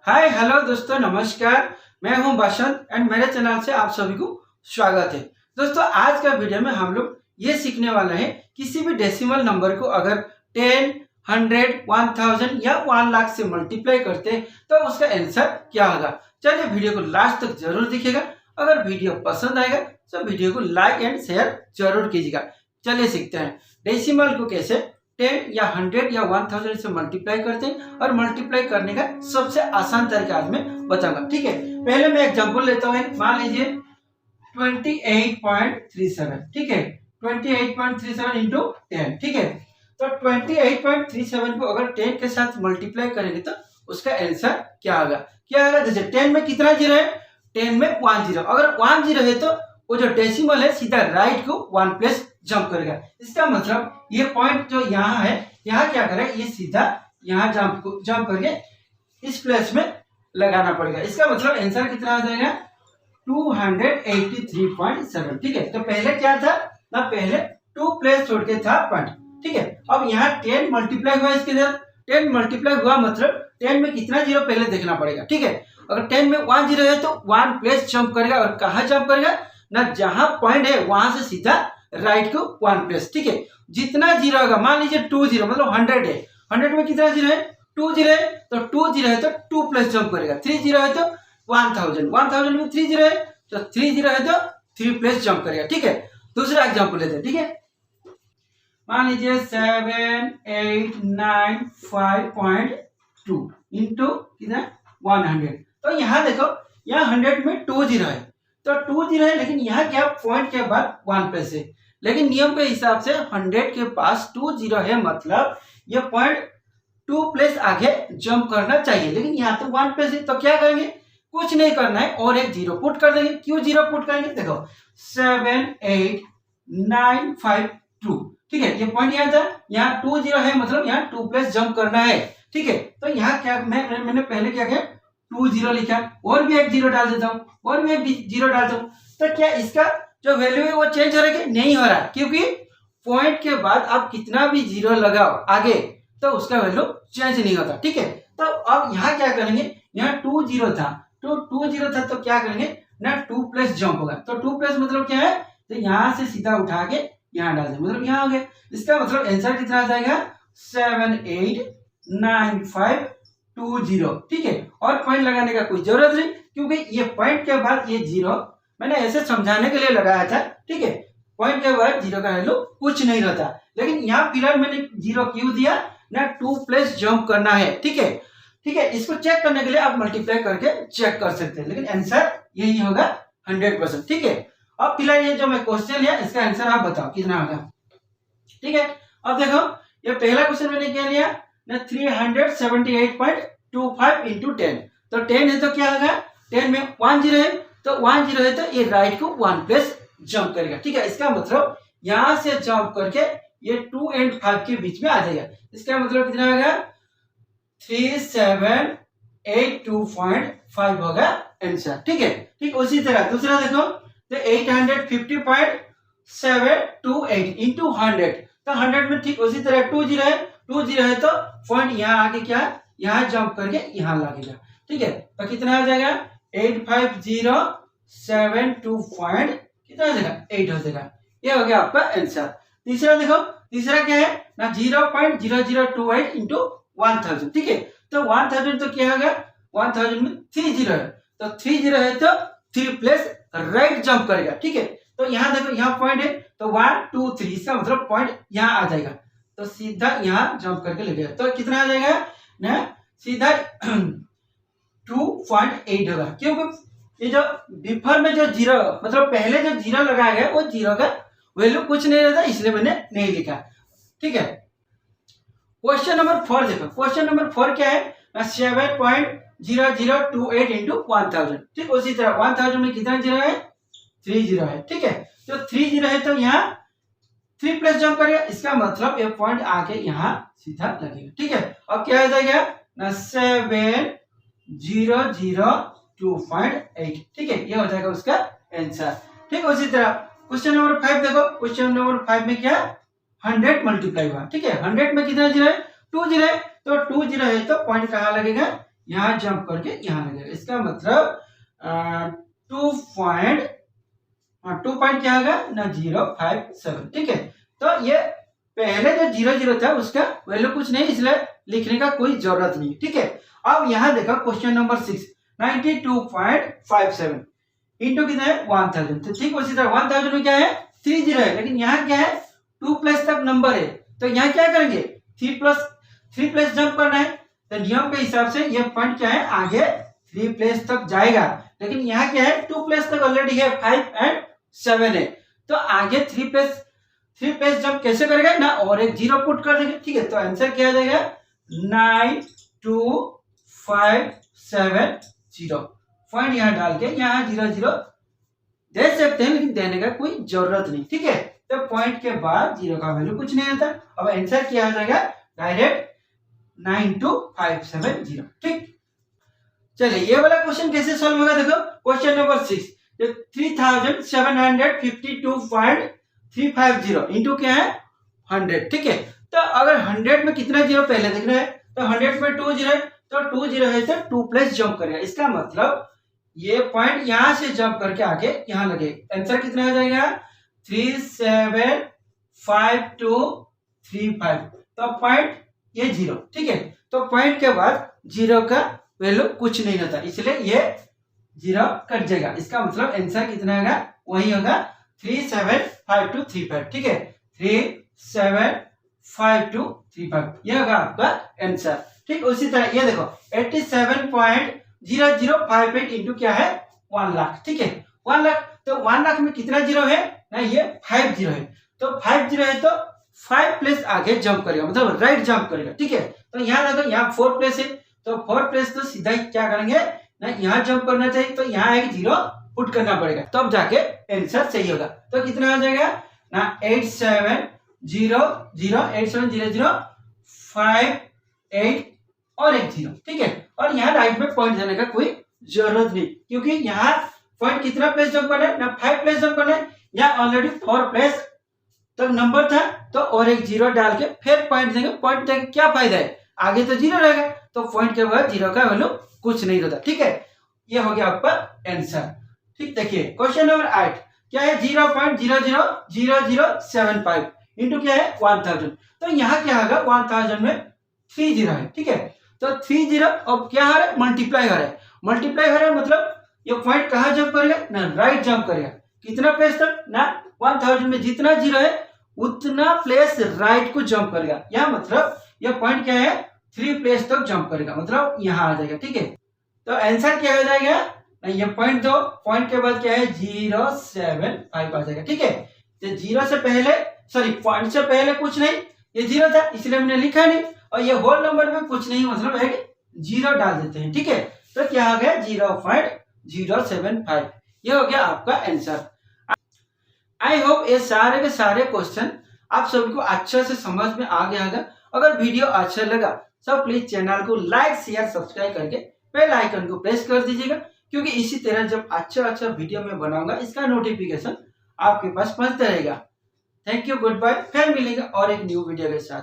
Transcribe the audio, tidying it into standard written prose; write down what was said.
Hi hello दोस्तों, नमस्कार। मैं हूं बसंत एंड मेरे चैनल से आप सभी को स्वागत है। दोस्तों, आज का वीडियो में हम लोग ये सीखने वाले हैं किसी भी डेसिमल नंबर को अगर 10, 100, 1000 या 1 लाख से मल्टीप्लाई करते हैं तो उसका आंसर क्या होगा। चलिए वीडियो को लास्ट तक जरूर देखिएगा। अगर वीडियो पसंद आएगा तो वीडियो को लाइक एंड शेयर जरूर कीजिएगा। चलिए सीखते हैं डेसिमल को कैसे 10 या 100 या 1000 से मल्टीप्लाई करते हैं और मल्टीप्लाई करने का सबसे आसान तरीका आज मैं बताऊंगा। ठीक है, पहले मैं एग्जांपल लेता हूँ। मान लीजिए 28.37। ठीक है, 28.37 इंटू 10। ठीक है, तो 28.37 को अगर 10 के साथ मल्टीप्लाई करेंगे तो उसका आंसर क्या होगा। जैसे 10 में कितना जीरो है, 10 में 1 जीरो। अगर 1 जीरो है तो वो जो डेसिमल है सीधा राइट को 1 प्लस जंप करेगा। इसका मतलब ये पॉइंट जो यहाँ है, यहाँ क्या करेगा, ये सीधा यहाँ जंप करके इस प्लेस में लगाना पड़ेगा। इसका मतलब आंसर कितना आ जाएगा, 283.7। ठीक है, तो पहले क्या था ना, पहले 2 प्लेस छोड़ के था पॉइंट। ठीक है, अब यहाँ 10 मल्टीप्लाई हुआ, इसके अंदर 10 मल्टीप्लाई हुआ मतलब 10 में कितना जीरो पहले देखना पड़ेगा। ठीक है, अगर 10 में 1 जीरो है तो 1 प्लेस जंप करेगा और कहाँ जंप करेगा ना, जहां पॉइंट है वहां से सीधा राइट को 1 प्लस। ठीक है, जितना जीरो होगा, मान लीजिए 2 जीरो मतलब 100 है, 100 में कितना जीरो है, 2 जीरो है, तो 2 जीरो है तो 2 प्लस जंप करेगा। 3 जीरो है तो 1000, 1000 में 3 जीरो है तो 3 जीरो है तो 3 प्लस जंप करेगा। ठीक है, दूसरा एग्जांपल लेते हैं। ठीक है, मान लीजिए 7895.2 इंटू कितना 100। तो यहाँ देखो, यहाँ 100 में 2 जीरो है तो 2 जीरो है, लेकिन यहाँ क्या पॉइंट के बाद 1 प्लस है। लेकिन नियम के हिसाब से 100 के पास 2 जीरो है, मतलब ये पॉइंट 2 प्लस आगे जंप करना चाहिए, लेकिन यहाँ तो 1 प्लस है। तो क्या करेंगे, कुछ नहीं करना है और एक जीरो पुट कर देंगे। क्यों जीरो पुट करेंगे, देखो 78952। ठीक है, ये पॉइंट यहाँ था, यहाँ 2 जीरो है मतलब यहाँ 2 प्लस जंप करना है। ठीक है, तो यहाँ क्या मैंने पहले क्या किया, 2 जीरो लिखा और भी एक जीरो डाल देता हूँ और भी एक जीरो डालता हूँ। तो क्या इसका जो वैल्यू है वो चेंज हो रहा है, नहीं हो रहा, क्योंकि पॉइंट के बाद आप कितना भी जीरो लगाओ आगे तो उसका वैल्यू चेंज नहीं होता। ठीक है, तो अब यहाँ क्या करेंगे, यहाँ 2 जीरो था तो 2 जीरो था तो क्या करेंगे ना, 2 प्लस जंप होगा। तो 2 प्लस मतलब क्या है, तो यहाँ से सीधा उठा के यहाँ डाल देंगे, मतलब यहाँ हो गया। इसका मतलब आंसर कितना आ जाएगा, 78952। ठीक है, और पॉइंट लगाने का कोई जरूरत नहीं, क्योंकि ये पॉइंट के बाद ये जीरो मैंने ऐसे समझाने के लिए लगाया था। ठीक है, पॉइंट के बाद जीरो का वैल्यू कुछ नहीं रहता, लेकिन यहाँ फिलहाल मैंने जीरो क्यों दिया ना, 2 प्लस जंप करना है। ठीक है, ठीक है, इसको चेक करने के लिए आप मल्टीप्लाई करके चेक कर सकते हैं, लेकिन आंसर यही होगा 100%। ठीक है, अब फिलहाल ये जो मैं क्वेश्चन लिया इसका आंसर आप बताओ कितना होगा। ठीक है, अब देखो ये पहला क्वेश्चन मैंने क्या लिया ना, 378.25 इंटू 10। तो 10 है तो क्या होगा, 10 में 1 जीरो है तो 1 जीरो है तो ये राइट को 1 प्लस जंप करेगा। ठीक है, इसका मतलब यहां से जंप करके ये 2 एंड 5 के बीच में आ जाएगा। इसका मतलब कितना होगा, 3782.5 होगा आंसर। ठीक है, ठीक उसी तरह दूसरा देखो, तो 850.728 इंटू 100। तो 100 में ठीक उसी तरह 2 जीरो है, 2 जीरो है तो पॉइंट यहाँ आके क्या, यहाँ जंप करके यहाँ लगेगा। ठीक है, तो कितना आ जाएगा, 8507 कितना हो जाएगा, 8 हो जाएगा। ये हो गया आपका आंसर। तीसरा देखो, तीसरा क्या है ना, 0.0028 इंटू 1000। ठीक है, तो 1000 तो क्या होगा, 1000 में 3 जीरो है तो 3 जीरो है तो 3 प्लस राइट जंप करेगा। ठीक है, तो यहाँ देखो, यहाँ पॉइंट है तो 1 2 3, इसका मतलब पॉइंट यहाँ आ जाएगा तो सीधा यहाँ जंप करके लगेगा। तो कितना आ जाएगा ना, सीधा 2.8 होगा, क्योंकि ये जो बिफोर में जो जीरो मतलब पहले जो जीरो लगाया गया वो जीरो का वैल्यू कुछ नहीं रहता, इसलिए मैंने नहीं लिखा। ठीक है, क्वेश्चन नंबर 4 देखो, क्वेश्चन नंबर 4 क्या है, 7.0028 इंटू 1000। ठीक उसी तरह 1000 में कितना जीरो है, 3 जीरो है। ठीक है, तो 3 जीरो है तो यहाँ 3 प्लस जंप करेगा, इसका मतलब ये पॉइंट आके यहाँ सीधा लगेगा। ठीक है, अब क्या आ जाएगा ना, 70028। ठीक है, ये हो जाएगा उसका आंसर। ठीक उसी तरह क्वेश्चन नंबर 5 देखो, क्वेश्चन नंबर 5 में क्या, 100 मल्टीप्लाई हुआ। ठीक है, 100 में कितना जीरो है, 2 जीरो है तो 2 जीरो है तो पॉइंट कहाँ लगेगा, यहाँ जंप करके यहाँ लगेगा। इसका मतलब 2 पॉइंट क्या होगा ना 057। ठीक है, तो ये पहले जो 00 था उसका वैल्यू कुछ नहीं, इसलिए लिखने का कोई जरूरत नहीं। ठीक है, अब यहाँ देखो क्वेश्चन नंबर 6 92.57 इंटू कितना है 1000। तो ठीक उसी तरह 1000 में क्या है 30 है, लेकिन यहाँ क्या है 2 प्लस तक नंबर है, तो यहाँ क्या करेंगे 3 प्लस जंप करना है। तो नियम के हिसाब से ये पॉइंट क्या है आगे 3 प्लेस तक जाएगा, लेकिन यहाँ क्या है 2 प्लेस तक ऑलरेडी है 5 और 7 है, तो आगे 3 प्लेस जंप कैसे करेगा ना और एक 0 पुट कर देंगे। ठीक है, तो आंसर क्या आ जाएगा 92570। पॉइंट यहाँ डाल के यहाँ 00 दे सकते हैं, लेकिन देने का कोई जरूरत नहीं। ठीक है, तो पॉइंट के बाद 0 का वैल्यू कुछ नहीं आता। अब आंसर क्या आ जाएगा डायरेक्ट 92570। ठीक, चलिए ये वाला क्वेश्चन कैसे सॉल्व होगा देखो। क्वेश्चन नंबर 6 3752.350 इंटू क्या है 100। ठीक है, तो अगर 100 में कितना जीरो पहले देखना है, तो 100 में 2 जीरो है, तो 2 जीरो है तो 2 प्लस जंप करेगा। इसका मतलब ये पॉइंट यहां से जंप करके आके यहां लगे। आंसर कितना आ जाएगा 375235। तो पॉइंट ये 0। ठीक है, तो पॉइंट के बाद 0 का वैल्यू कुछ नहीं होता, इसलिए ये 0 कट जाएगा। इसका मतलब आंसर कितना होगा वही होगा 375235। ठीक है, 375235 ये होगा आपका आंसर। ठीक, उसी तरह ये देखो 87.0058 इंटू क्या है 1 लाख। ठीक है, 1 लाख, तो 1 लाख में कितना जीरो है ना ये 5 जीरो है, तो 5 जीरो है तो 5 प्लेस आगे जंप करेगा, मतलब राइट जंप करेगा। ठीक है, तो यहाँ देखो यहाँ 4 प्लेस है, तो 4 प्लेस तो सीधा ही क्या करेंगे ना यहाँ जंप करना चाहिए, तो यहाँ एक 0 पुट करना पड़ेगा, तब तो जाके आंसर सही होगा। तो कितना आ जाएगा ना 8700 और एक 0। ठीक है, और यहाँ राइट में पॉइंट देने का कोई जरूरत नहीं, क्योंकि यहाँ पॉइंट कितना प्लेस जंप करना है ना 5 प्लेस जंप करना है, यहाँ ऑलरेडी 4 प्लेस तो नंबर था, तो और एक 0 डाल के फिर पॉइंट देंगे। पॉइंट देंगे क्या फायदा है, आगे तो 0 रहेगा, तो पॉइंट के बाद 0 का वैल्यू कुछ नहीं होता। ठीक है, ये हो गया आपका आंसर। ठीक, देखिए क्वेश्चन नंबर 8 क्या है 0.000075 इंटू क्या है 1000। तो यहाँ क्या होगा 1000 में 3 जीरो है। ठीक है, तो 3 जीरो अब क्या हो रहा है मल्टीप्लाई हो रहा है, मल्टीप्लाई हो रहा है मतलब ये पॉइंट कहाँ जंप करेगा ना राइट जंप करेगा। कितना प्लेस तक ना 1000 में जितना जीरो है उतना प्लेस राइट को जंप करेगा। यहाँ मतलब ये पॉइंट क्या है 3 प्लेस तक जंप करेगा, मतलब यहाँ आ जाएगा। ठीक है, तो आंसर क्या हो जाएगा ये पॉइंट दो, पॉइंट के बाद क्या है 075 आ जाएगा। ठीक है, तो 0 से पहले सॉरी पॉइंट से पहले कुछ नहीं, ये 0 था इसलिए हमने लिखा नहीं, और ये होल नंबर में कुछ नहीं मतलब है 0 डाल देते हैं। ठीक है, तो क्या हो गया 0.075, ये हो गया आपका आंसर। आई होप ये सारे के सारे क्वेश्चन आप सबको अच्छे से समझ में आ गया होगा। अगर वीडियो अच्छा लगा सब प्लीज चैनल को लाइक शेयर सब्सक्राइब करके बेल आइकन को प्रेस कर दीजिएगा, क्योंकि इसी तरह जब अच्छा वीडियो में बनाऊंगा इसका नोटिफिकेशन आपके पास पहुंचता रहेगा। थैंक यू, गुड बाय, फिर मिलेंगे और एक न्यू वीडियो के साथ।